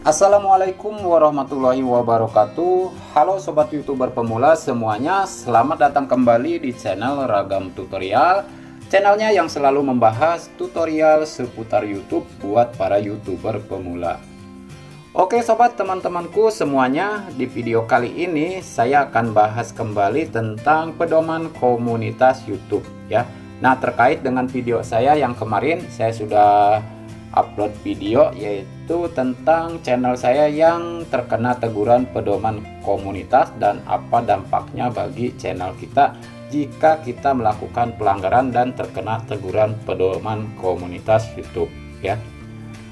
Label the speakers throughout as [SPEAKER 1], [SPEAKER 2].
[SPEAKER 1] Assalamualaikum warahmatullahi wabarakatuh. Halo sobat youtuber pemula semuanya, selamat datang kembali di channel Ragam Tutorial, channelnya yang selalu membahas tutorial seputar YouTube buat para youtuber pemula. Oke sobat, teman-temanku semuanya, di video kali ini saya akan bahas kembali tentang pedoman komunitas YouTube ya. Nah, terkait dengan video saya yang kemarin saya sudah upload video, yaitu tentang channel saya yang terkena teguran pedoman komunitas dan apa dampaknya bagi channel kita jika kita melakukan pelanggaran dan terkena teguran pedoman komunitas YouTube ya.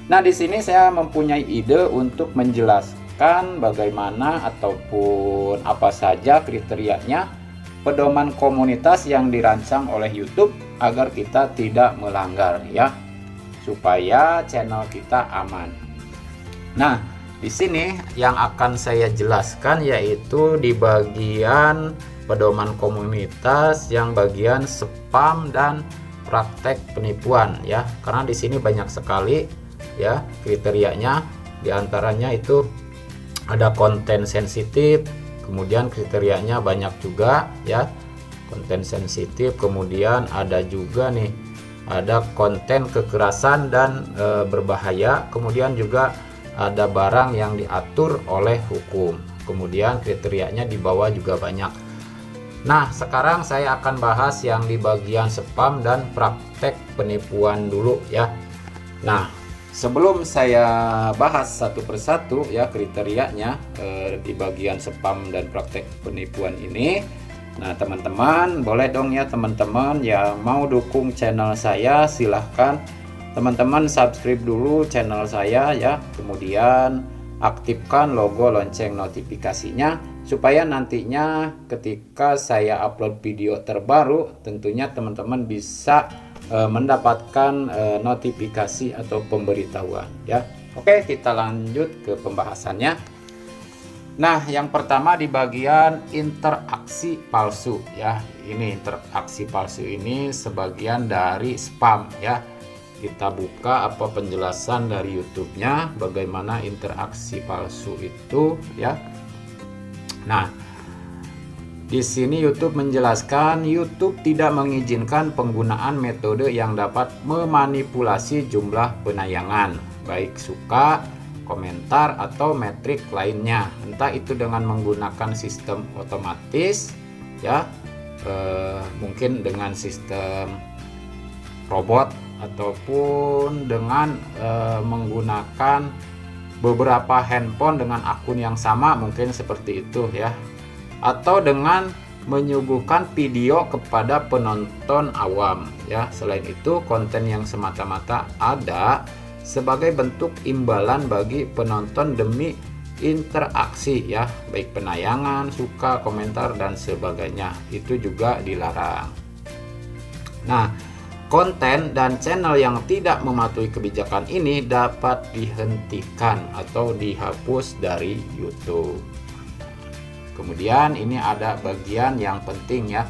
[SPEAKER 1] Nah, di sini saya mempunyai ide untuk menjelaskan bagaimana ataupun apa saja kriterianya pedoman komunitas yang dirancang oleh YouTube agar kita tidak melanggar ya, supaya channel kita aman. Nah, di sini yang akan saya jelaskan yaitu di bagian pedoman komunitas yang bagian spam dan praktek penipuan ya. Karena di sini banyak sekali ya kriterianya. Di antaranya itu ada konten sensitif, kemudian kriterianya banyak juga ya. Konten sensitif, kemudian ada juga nih, ada konten kekerasan dan berbahaya, kemudian juga ada barang yang diatur oleh hukum, kemudian kriterianya di bawah juga banyak. Nah, sekarang saya akan bahas yang di bagian spam dan praktek penipuan dulu ya. Nah, sebelum saya bahas satu persatu ya kriterianya di bagian spam dan praktek penipuan ini, nah teman-teman boleh dong ya, teman-teman yang mau dukung channel saya silahkan teman-teman subscribe dulu channel saya ya, kemudian aktifkan logo lonceng notifikasinya supaya nantinya ketika saya upload video terbaru tentunya teman-teman bisa mendapatkan notifikasi atau pemberitahuan ya. Oke, kita lanjut ke pembahasannya. Nah, yang pertama di bagian interaksi palsu ya. Ini interaksi palsu ini sebagian dari spam ya. Kita buka apa penjelasan dari YouTube-nya bagaimana interaksi palsu itu ya. Nah, di sini YouTube menjelaskan YouTube tidak mengizinkan penggunaan metode yang dapat memanipulasi jumlah penayangan, baik suka, komentar, atau metrik lainnya, entah itu dengan menggunakan sistem otomatis ya, mungkin dengan sistem robot ataupun dengan menggunakan beberapa handphone dengan akun yang sama, mungkin seperti itu ya, atau dengan menyuguhkan video kepada penonton awam ya. Selain itu, konten yang semata-mata ada sebagai bentuk imbalan bagi penonton demi interaksi ya, baik penayangan, suka, komentar dan sebagainya, itu juga dilarang. Nah, konten dan channel yang tidak mematuhi kebijakan ini dapat dihentikan atau dihapus dari YouTube. Kemudian ini ada bagian yang penting ya.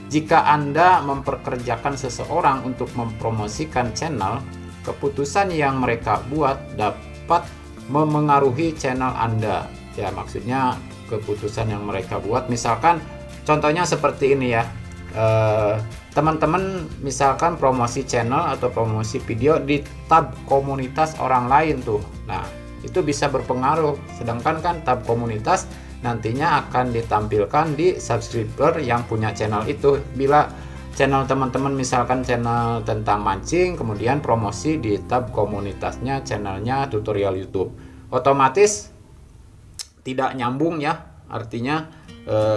[SPEAKER 1] Jika Anda memperkerjakan seseorang untuk mempromosikan channel, keputusan yang mereka buat dapat memengaruhi channel Anda. Ya, maksudnya keputusan yang mereka buat, misalkan contohnya seperti ini ya. Teman-teman misalkan promosi channel atau promosi video di tab komunitas orang lain tuh. Nah, itu bisa berpengaruh. Sedangkan kan tab komunitas nantinya akan ditampilkan di subscriber yang punya channel itu. Bila channel teman-teman misalkan channel tentang mancing, kemudian promosi di tab komunitasnya channelnya tutorial YouTube, otomatis tidak nyambung ya. Artinya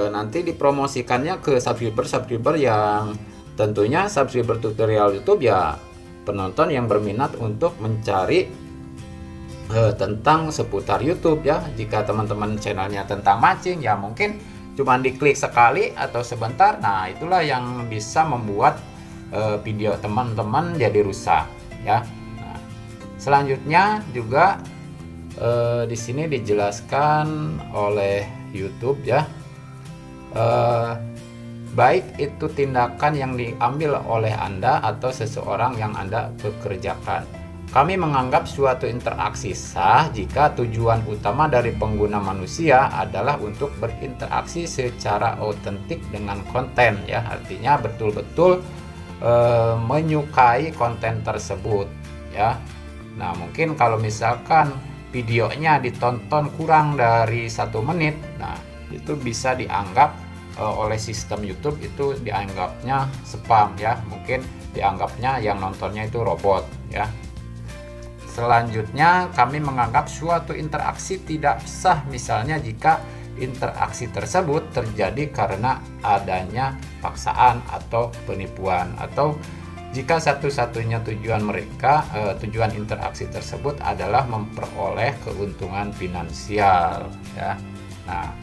[SPEAKER 1] nanti dipromosikannya ke subscriber yang tentunya subscriber tutorial YouTube ya, penonton yang berminat untuk mencari tentang seputar YouTube ya. Jika teman-teman channelnya tentang mancing ya, mungkin cuma diklik sekali atau sebentar. Nah, itulah yang bisa membuat video teman-teman jadi rusak ya. Nah, selanjutnya juga di sini dijelaskan oleh YouTube ya, baik itu tindakan yang diambil oleh Anda atau seseorang yang Anda pekerjakan. kami menganggap suatu interaksi sah jika tujuan utama dari pengguna manusia adalah untuk berinteraksi secara otentik dengan konten, ya. Artinya betul-betul menyukai konten tersebut, ya. Nah, mungkin kalau misalkan videonya ditonton kurang dari 1 menit, nah itu bisa dianggap oleh sistem YouTube itu dianggapnya spam, ya. Mungkin dianggapnya yang nontonnya itu robot, ya. Selanjutnya, kami menganggap suatu interaksi tidak sah misalnya jika interaksi tersebut terjadi karena adanya paksaan atau penipuan, atau jika satu-satunya tujuan interaksi tersebut adalah memperoleh keuntungan finansial, ya. Nah,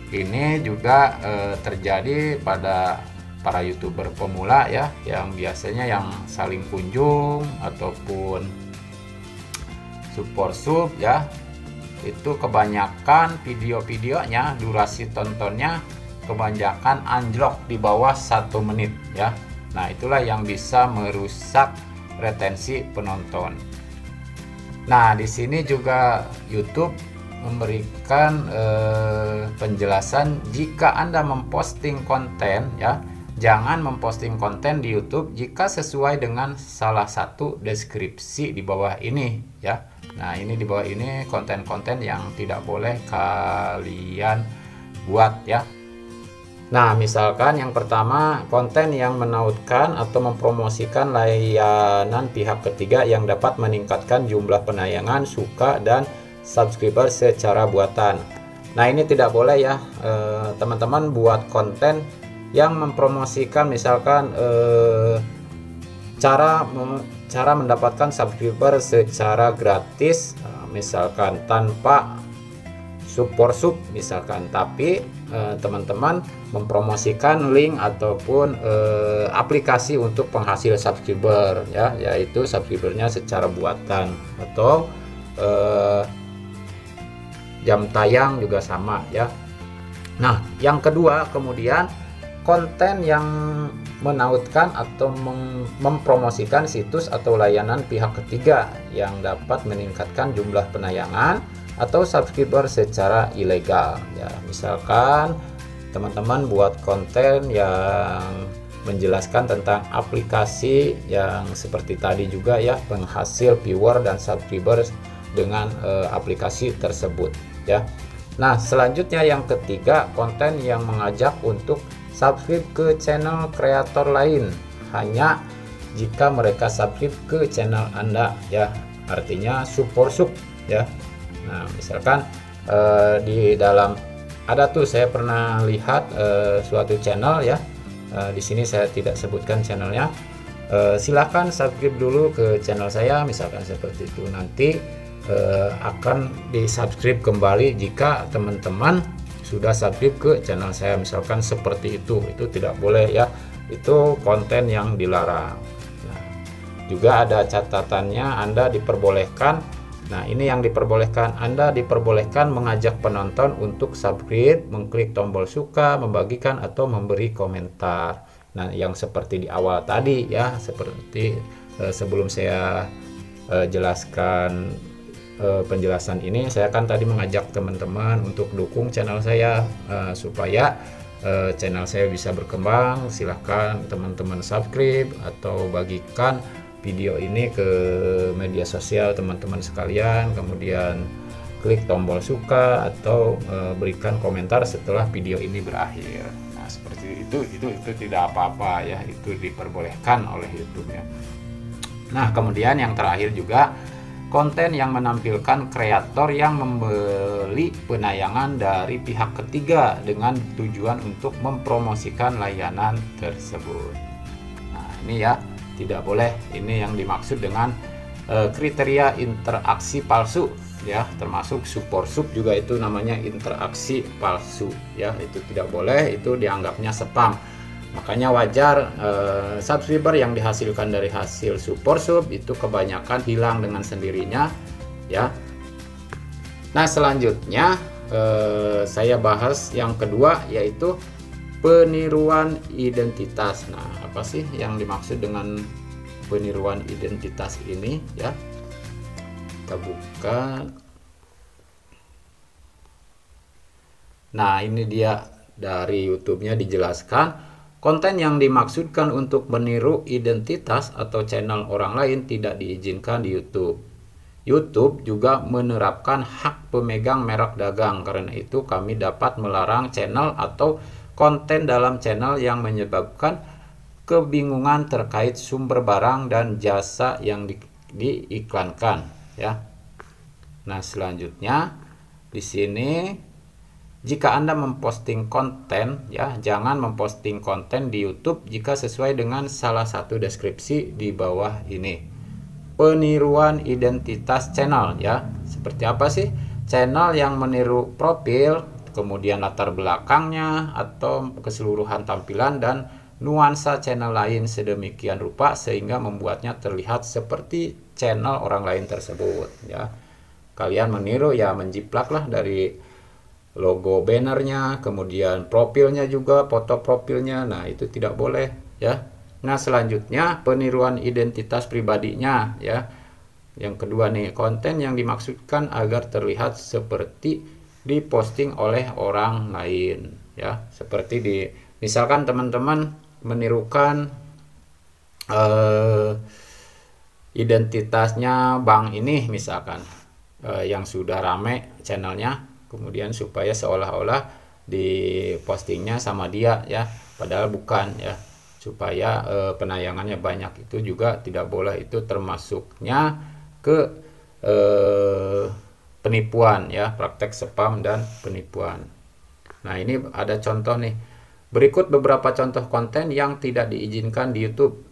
[SPEAKER 1] ini juga terjadi pada para YouTuber pemula, ya, yang biasanya yang saling kunjung ataupun support sub, ya. Itu kebanyakan video-videonya, durasi tontonnya kebanyakan anjlok di bawah 1 menit, ya. Nah, itulah yang bisa merusak retensi penonton. Nah, di sini juga YouTube memberikan penjelasan jika Anda memposting konten, ya, jangan memposting konten di YouTube jika sesuai dengan salah satu deskripsi di bawah ini, ya. Nah, ini di bawah ini konten-konten yang tidak boleh kalian buat, ya. Nah, misalkan yang pertama, konten yang menautkan atau mempromosikan layanan pihak ketiga yang dapat meningkatkan jumlah penayangan, suka, dan subscriber secara buatan. Nah, ini tidak boleh, ya, teman-teman buat konten yang mempromosikan misalkan cara mendapatkan subscriber secara gratis, misalkan tanpa support sub misalkan, tapi teman-teman mempromosikan link ataupun aplikasi untuk penghasil subscriber, ya, yaitu subscribernya secara buatan, atau jam tayang juga sama, ya. Nah, yang kedua, kemudian konten yang menautkan atau mempromosikan situs atau layanan pihak ketiga yang dapat meningkatkan jumlah penayangan atau subscriber secara ilegal, ya. Misalkan teman-teman buat konten yang menjelaskan tentang aplikasi yang seperti tadi juga, ya, penghasil viewer dan subscriber dengan aplikasi tersebut, ya. Nah, selanjutnya yang ketiga, konten yang mengajak untuk subscribe ke channel kreator lain hanya jika mereka subscribe ke channel Anda, ya. Artinya support sub, ya. Nah, misalkan di dalam ada tuh, saya pernah lihat suatu channel, ya. Di sini saya tidak sebutkan channelnya. Silahkan subscribe dulu ke channel saya, misalkan seperti itu. Nanti akan di subscribe kembali jika teman-teman sudah subscribe ke channel saya, misalkan seperti itu tidak boleh, ya. Itu konten yang dilarang. Nah, juga ada catatannya, Anda diperbolehkan. Nah, ini yang diperbolehkan, Anda diperbolehkan mengajak penonton untuk subscribe, mengklik tombol suka, membagikan, atau memberi komentar. Nah, yang seperti di awal tadi, ya, seperti sebelum saya jelaskan penjelasan ini, saya kan tadi mengajak teman-teman untuk dukung channel saya supaya channel saya bisa berkembang. Silahkan teman-teman subscribe atau bagikan video ini ke media sosial teman-teman sekalian, kemudian klik tombol suka atau berikan komentar setelah video ini berakhir. Nah, seperti itu tidak apa-apa, ya, itu diperbolehkan oleh YouTube, ya. Nah, kemudian yang terakhir juga, konten yang menampilkan kreator yang membeli penayangan dari pihak ketiga dengan tujuan untuk mempromosikan layanan tersebut. Nah, ini, ya, tidak boleh. Ini yang dimaksud dengan kriteria interaksi palsu, ya, termasuk support sub juga itu namanya interaksi palsu, ya. Itu tidak boleh, itu dianggapnya spam. Makanya wajar subscriber yang dihasilkan dari hasil support sub itu kebanyakan hilang dengan sendirinya, ya. Nah, selanjutnya saya bahas yang kedua, yaitu peniruan identitas. Nah, apa sih yang dimaksud dengan peniruan identitas ini, ya? kita buka. Nah, ini dia dari YouTube-nya dijelaskan, konten yang dimaksudkan untuk meniru identitas atau channel orang lain tidak diizinkan di YouTube. YouTube juga menerapkan hak pemegang merek dagang. Karena itu kami dapat melarang channel atau konten dalam channel yang menyebabkan kebingungan terkait sumber barang dan jasa yang diiklankan, ya. Nah, selanjutnya di sini, jika Anda memposting konten, ya, jangan memposting konten di YouTube jika sesuai dengan salah satu deskripsi di bawah ini. Peniruan identitas channel, ya. Seperti apa sih? Channel yang meniru profil, kemudian latar belakangnya atau keseluruhan tampilan dan nuansa channel lain sedemikian rupa sehingga membuatnya terlihat seperti channel orang lain tersebut, ya. Kalian meniru, ya, menjiplaklah dari logo bannernya, kemudian profilnya juga, foto profilnya. Nah, itu tidak boleh, ya. Nah, selanjutnya peniruan identitas pribadinya, ya. Yang kedua nih, konten yang dimaksudkan agar terlihat seperti diposting oleh orang lain, ya. Seperti misalkan teman-teman menirukan identitasnya bank ini misalkan, yang sudah rame channelnya, kemudian supaya seolah-olah di postingnya sama dia, ya, padahal bukan, ya, supaya penayangannya banyak. Itu juga tidak boleh, itu termasuknya ke penipuan, ya, praktek spam dan penipuan. Nah, ini ada contoh nih. Berikut beberapa contoh konten yang tidak diizinkan di YouTube.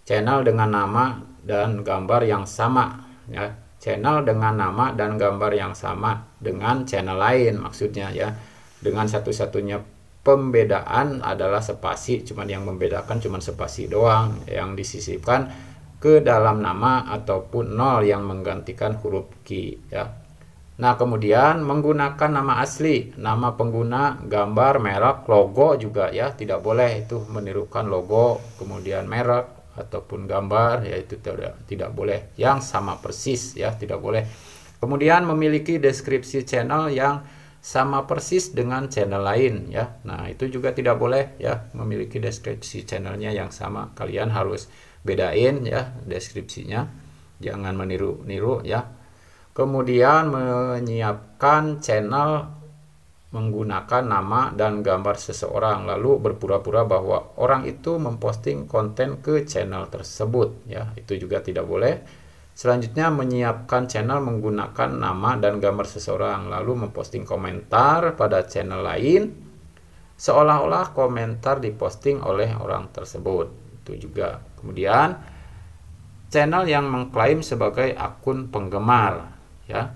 [SPEAKER 1] Channel dengan nama dan gambar yang sama, ya. Channel dengan nama dan gambar yang sama dengan channel lain maksudnya, ya. Dengan satu-satunya pembedaan adalah spasi, cuman yang membedakan cuman spasi doang yang disisipkan ke dalam nama ataupun nol yang menggantikan huruf Q, ya. Nah, kemudian menggunakan nama asli, nama pengguna, gambar, merek, logo juga, ya, tidak boleh itu menirukan logo, kemudian merek ataupun gambar, ya, itu tidak boleh yang sama persis, ya, tidak boleh. Kemudian memiliki deskripsi channel yang sama persis dengan channel lain, ya. Nah, itu juga tidak boleh, ya, memiliki deskripsi channelnya yang sama. Kalian harus bedain, ya, deskripsinya, jangan meniru-niru, ya. Kemudian menyiapkan channel menggunakan nama dan gambar seseorang lalu berpura-pura bahwa orang itu memposting konten ke channel tersebut, ya, itu juga tidak boleh. Selanjutnya menyiapkan channel menggunakan nama dan gambar seseorang lalu memposting komentar pada channel lain seolah-olah komentar diposting oleh orang tersebut, itu juga. Kemudian channel yang mengklaim sebagai akun penggemar, ya,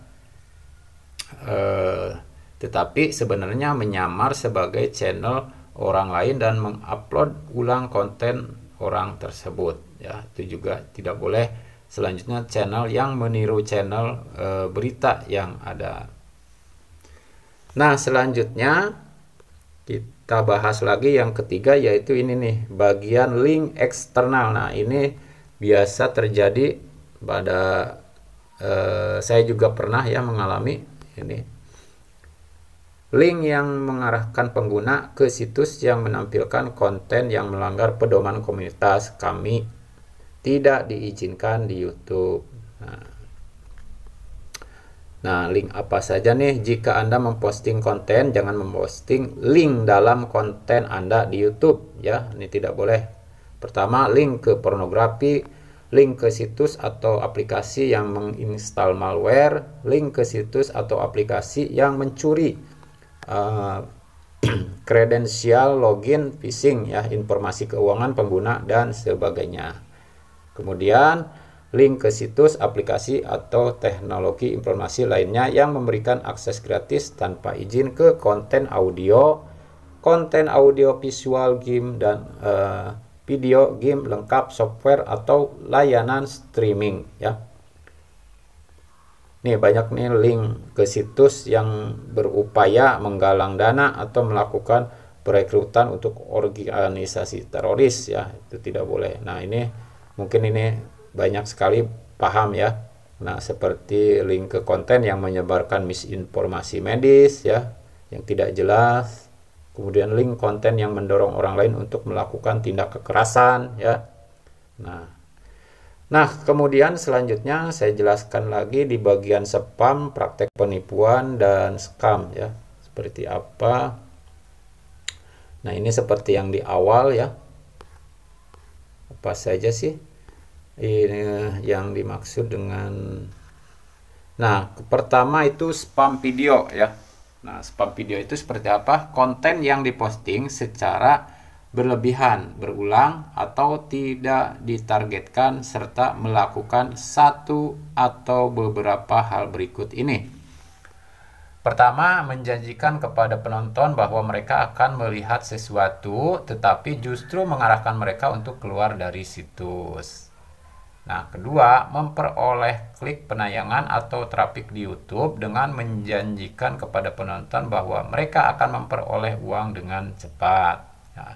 [SPEAKER 1] tetapi sebenarnya menyamar sebagai channel orang lain dan mengupload ulang konten orang tersebut, ya, itu juga tidak boleh. Selanjutnya channel yang meniru channel berita yang ada. Nah, selanjutnya kita bahas lagi yang ketiga, yaitu ini nih, bagian link eksternal. Nah, ini biasa terjadi pada saya juga pernah, ya, mengalami ini. Link yang mengarahkan pengguna ke situs yang menampilkan konten yang melanggar pedoman komunitas kami tidak diizinkan di YouTube. Nah, link apa saja nih? Jika Anda memposting konten, jangan memposting link dalam konten Anda di YouTube, ya. Ini tidak boleh. Pertama, link ke pornografi, link ke situs atau aplikasi yang menginstal malware, link ke situs atau aplikasi yang mencuri kredensial login, phishing, ya, informasi keuangan pengguna dan sebagainya. Kemudian link ke situs, aplikasi atau teknologi informasi lainnya yang memberikan akses gratis tanpa izin ke konten audio visual, game dan video game lengkap, software atau layanan streaming, ya. Nih banyak nih link ke situs yang berupaya menggalang dana atau melakukan perekrutan untuk organisasi teroris, ya, itu tidak boleh. Nah, ini mungkin ini banyak sekali paham, ya. Nah, seperti link ke konten yang menyebarkan misinformasi medis ya, yang tidak jelas. Kemudian link konten yang mendorong orang lain untuk melakukan tindak kekerasan ya. Nah, kemudian selanjutnya saya jelaskan lagi di bagian spam, praktek penipuan dan scam ya. Seperti apa? Nah, ini seperti yang di awal ya. Apa saja sih ini yang dimaksud dengan, nah pertama itu spam video ya. Nah, spam video itu seperti apa? Konten yang diposting secara berlebihan, berulang, atau tidak ditargetkan serta melakukan satu atau beberapa hal berikut ini. Pertama, menjanjikan kepada penonton bahwa mereka akan melihat sesuatu, tetapi justru mengarahkan mereka untuk keluar dari situs. Nah, kedua, memperoleh klik penayangan atau traffic di YouTube dengan menjanjikan kepada penonton bahwa mereka akan memperoleh uang dengan cepat. Nah,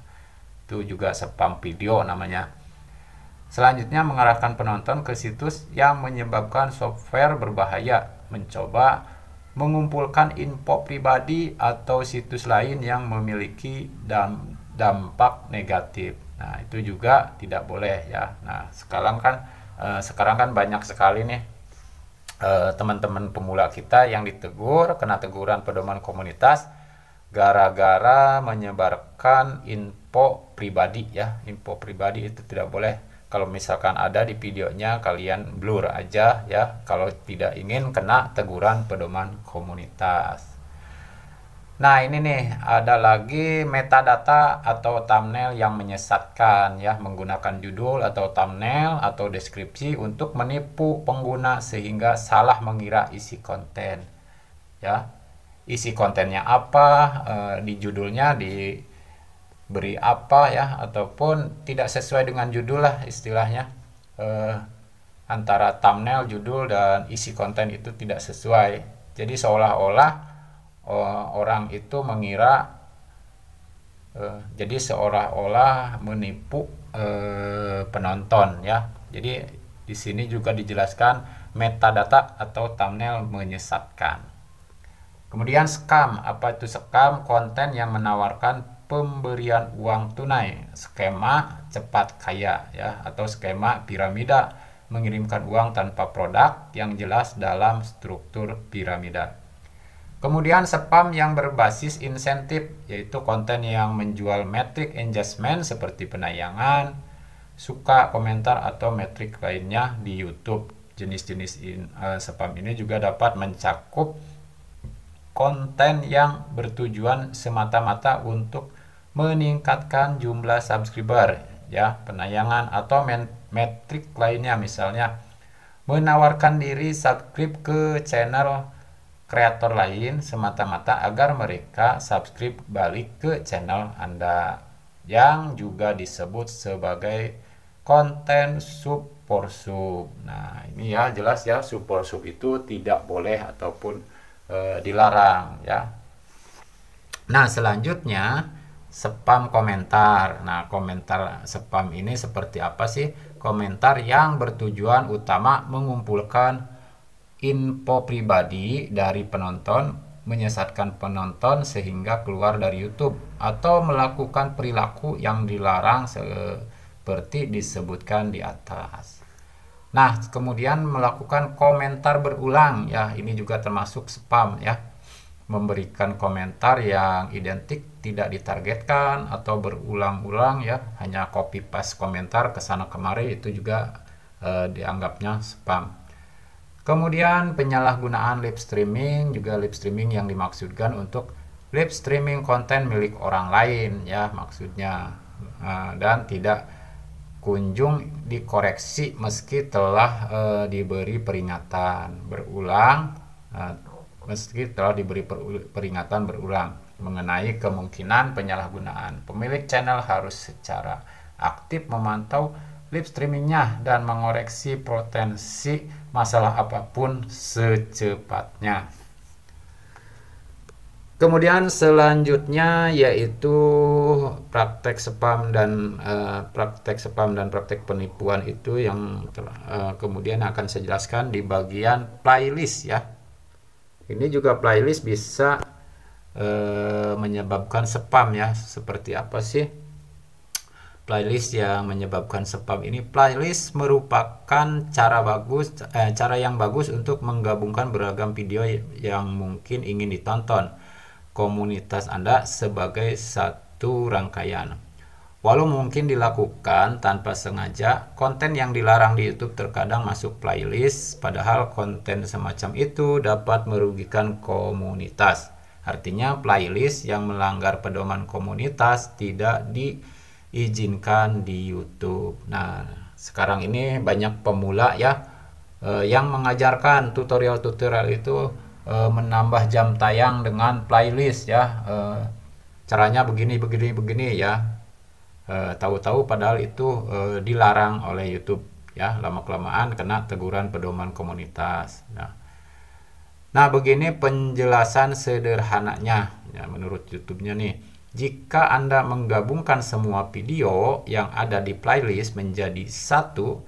[SPEAKER 1] itu juga spam video namanya. Selanjutnya, mengarahkan penonton ke situs yang menyebabkan software berbahaya, mencoba mengumpulkan info pribadi atau situs lain yang memiliki dampak negatif. Nah, itu juga tidak boleh ya. Nah, sekarang kan banyak sekali nih teman-teman pemula kita yang ditegur, kena teguran pedoman komunitas gara-gara menyebarkan info pribadi ya. Info pribadi itu tidak boleh. Kalau misalkan ada di videonya, kalian blur aja ya, kalau tidak ingin kena teguran pedoman komunitas. Nah, ini nih ada lagi metadata atau thumbnail yang menyesatkan ya, menggunakan judul atau thumbnail atau deskripsi untuk menipu pengguna sehingga salah mengira isi konten ya. Isi kontennya apa, di judulnya beri apa ya, ataupun tidak sesuai dengan judul lah istilahnya. Antara thumbnail, judul, dan isi konten itu tidak sesuai. Jadi seolah-olah orang itu mengira, jadi seolah-olah menipu penonton ya. Jadi di sini juga dijelaskan metadata atau thumbnail menyesatkan. Kemudian scam, apa itu scam? Konten yang menawarkan pemberian uang tunai, skema cepat kaya ya, atau skema piramida, mengirimkan uang tanpa produk yang jelas dalam struktur piramida. Kemudian spam yang berbasis insentif, yaitu konten yang menjual metrik engagement seperti penayangan, suka, komentar, atau metrik lainnya di YouTube. Jenis-jenis spam ini juga dapat mencakup konten yang bertujuan semata-mata untuk meningkatkan jumlah subscriber ya, penayangan, atau metrik lainnya, misalnya menawarkan diri subscribe ke channel kreator lain semata-mata agar mereka subscribe balik ke channel Anda, yang juga disebut sebagai konten sub for sub. Nah, ini ya jelas ya, sub for sub itu tidak boleh ataupun dilarang ya. Nah, selanjutnya spam komentar. Nah, komentar spam ini seperti apa sih? Komentar yang bertujuan utama mengumpulkan info pribadi dari penonton, menyesatkan penonton sehingga keluar dari YouTube, atau melakukan perilaku yang dilarang seperti disebutkan di atas. Nah, kemudian melakukan komentar berulang ya, ini juga termasuk spam ya. Memberikan komentar yang identik, tidak ditargetkan, atau berulang-ulang ya, hanya copy paste komentar ke sana kemari, itu juga dianggapnya spam. Kemudian penyalahgunaan live streaming, juga live streaming yang dimaksudkan untuk live streaming konten milik orang lain ya maksudnya, dan tidak kunjung dikoreksi meski telah diberi peringatan berulang, meski telah diberi peringatan berulang mengenai kemungkinan penyalahgunaan. Pemilik channel harus secara aktif memantau live streamingnya dan mengoreksi potensi masalah apapun secepatnya. Kemudian selanjutnya yaitu praktek spam dan praktek penipuan itu yang kemudian akan saya jelaskan di bagian playlist ya. Ini juga playlist bisa menyebabkan spam ya. Seperti apa sih playlist yang menyebabkan spam ini? Playlist merupakan cara yang bagus untuk menggabungkan beragam video yang mungkin ingin ditonton komunitas Anda sebagai satu rangkaian. Walau mungkin dilakukan tanpa sengaja, konten yang dilarang di YouTube terkadang masuk playlist, padahal konten semacam itu dapat merugikan komunitas. Artinya playlist yang melanggar pedoman komunitas tidak diizinkan di YouTube. Nah, sekarang ini banyak pemula ya yang mengajarkan tutorial-tutorial itu menambah jam tayang dengan playlist ya. Caranya begini ya. Tahu-tahu padahal itu dilarang oleh YouTube ya. Lama-kelamaan kena teguran pedoman komunitas. Nah, begini penjelasan sederhananya ya, menurut YouTube-nya nih. Jika Anda menggabungkan semua video yang ada di playlist menjadi satu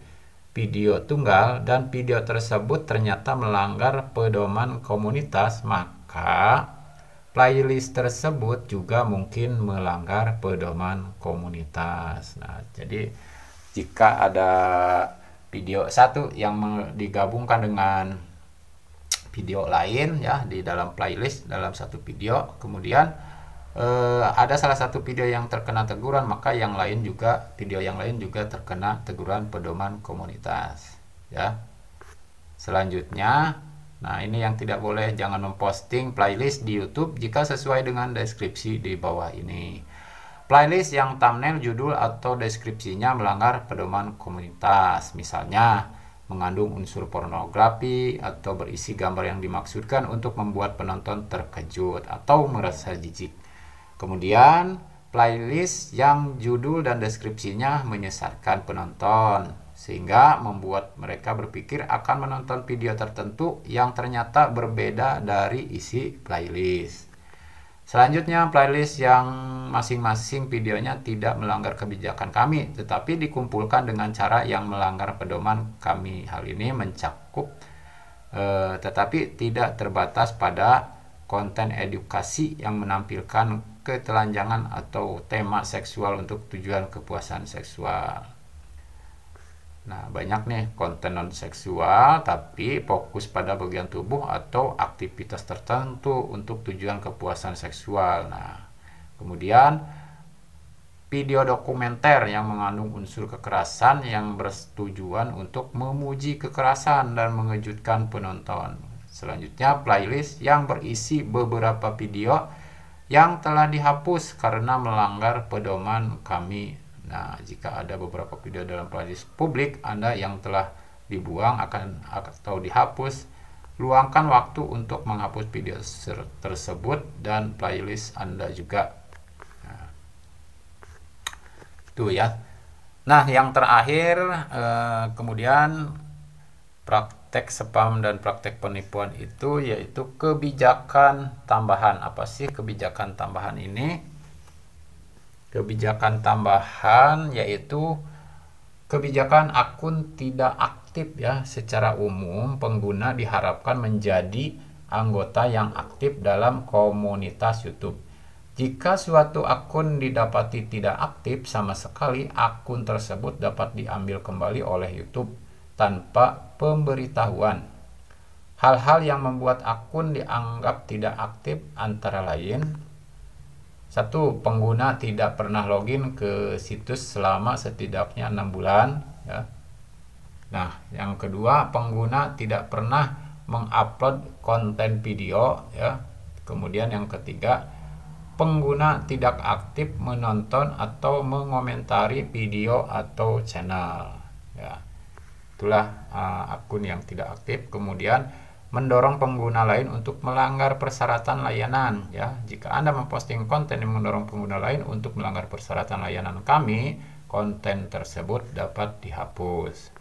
[SPEAKER 1] video tunggal dan video tersebut ternyata melanggar pedoman komunitas, maka playlist tersebut juga mungkin melanggar pedoman komunitas. Nah, jadi jika ada video satu yang digabungkan dengan video lain ya di dalam playlist dalam satu video, kemudian ada salah satu video yang terkena teguran, maka video yang lain juga terkena teguran pedoman komunitas ya. Selanjutnya, nah ini yang tidak boleh, jangan memposting playlist di YouTube jika sesuai dengan deskripsi di bawah ini. Playlist yang thumbnail, judul atau deskripsinya melanggar pedoman komunitas, misalnya mengandung unsur pornografi atau berisi gambar yang dimaksudkan untuk membuat penonton terkejut atau merasa jijik. Kemudian playlist yang judul dan deskripsinya menyesatkan penonton sehingga membuat mereka berpikir akan menonton video tertentu yang ternyata berbeda dari isi playlist. Selanjutnya, playlist yang masing-masing videonya tidak melanggar kebijakan kami tetapi dikumpulkan dengan cara yang melanggar pedoman kami. Hal ini mencakup tetapi tidak terbatas pada konten edukasi yang menampilkan ketelanjangan atau tema seksual untuk tujuan kepuasan seksual. Nah, banyak nih konten non seksual tapi fokus pada bagian tubuh atau aktivitas tertentu untuk tujuan kepuasan seksual. Nah, kemudian video dokumenter yang mengandung unsur kekerasan yang bertujuan untuk memuji kekerasan dan mengejutkan penonton. Selanjutnya, playlist yang berisi beberapa video yang telah dihapus karena melanggar pedoman kami. Nah, jika ada beberapa video dalam playlist publik Anda yang telah dibuang atau dihapus, luangkan waktu untuk menghapus video tersebut dan playlist Anda juga. Nah, itu ya. Nah, yang terakhir kemudian praktek spam dan praktek penipuan itu yaitu kebijakan tambahan. Apa sih kebijakan tambahan ini? Kebijakan tambahan yaitu kebijakan akun tidak aktif ya. Secara umum pengguna diharapkan menjadi anggota yang aktif dalam komunitas YouTube. Jika suatu akun didapati tidak aktif sama sekali, akun tersebut dapat diambil kembali oleh YouTube tanpa pemberitahuan. Hal-hal yang membuat akun dianggap tidak aktif antara lain: 1. Pengguna tidak pernah login ke situs selama setidaknya 6 bulan ya. Nah, yang kedua, pengguna tidak pernah mengupload konten video ya. Kemudian yang ketiga, pengguna tidak aktif menonton atau mengomentari video atau channel ya. Itulah akun yang tidak aktif. Kemudian mendorong pengguna lain untuk melanggar persyaratan layanan ya. Jika Anda memposting konten yang mendorong pengguna lain untuk melanggar persyaratan layanan kami, konten tersebut dapat dihapus.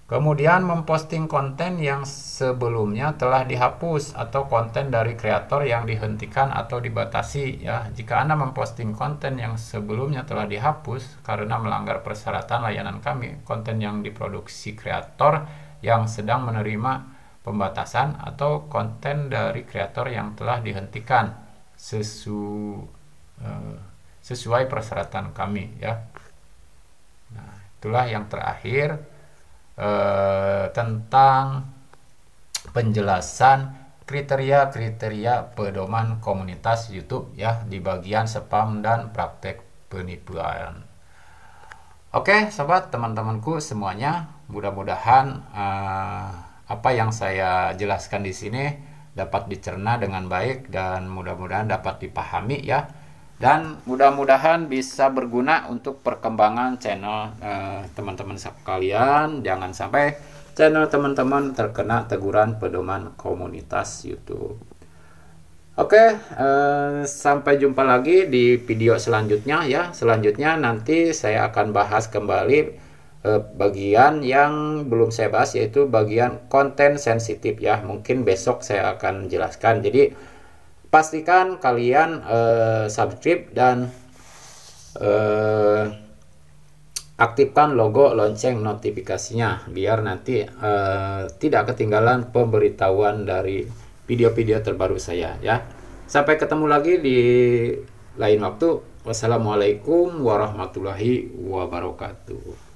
[SPEAKER 1] Kemudian memposting konten yang sebelumnya telah dihapus atau konten dari kreator yang dihentikan atau dibatasi ya. Jika Anda memposting konten yang sebelumnya telah dihapus karena melanggar persyaratan layanan kami, konten yang diproduksi kreator yang sedang menerima pembatasan atau konten dari kreator yang telah dihentikan sesuai persyaratan kami ya. Nah, itulah yang terakhir tentang penjelasan kriteria-kriteria pedoman komunitas YouTube ya di bagian spam dan praktek penipuan. Oke, sobat teman-temanku semuanya, mudah-mudahan apa yang saya jelaskan di sini dapat dicerna dengan baik dan mudah-mudahan dapat dipahami ya. Dan mudah-mudahan bisa berguna untuk perkembangan channel teman-teman sekalian. Jangan sampai channel teman-teman terkena teguran pedoman komunitas YouTube. Oke, sampai jumpa lagi di video selanjutnya ya. Selanjutnya nanti saya akan bahas kembali bagian yang belum saya bahas, yaitu bagian konten sensitif ya. Mungkin besok saya akan jelaskan. Jadi pastikan kalian subscribe dan aktifkan logo lonceng notifikasinya biar nanti tidak ketinggalan pemberitahuan dari video-video terbaru saya ya. Sampai ketemu lagi di lain waktu. Wassalamualaikum warahmatullahi wabarakatuh.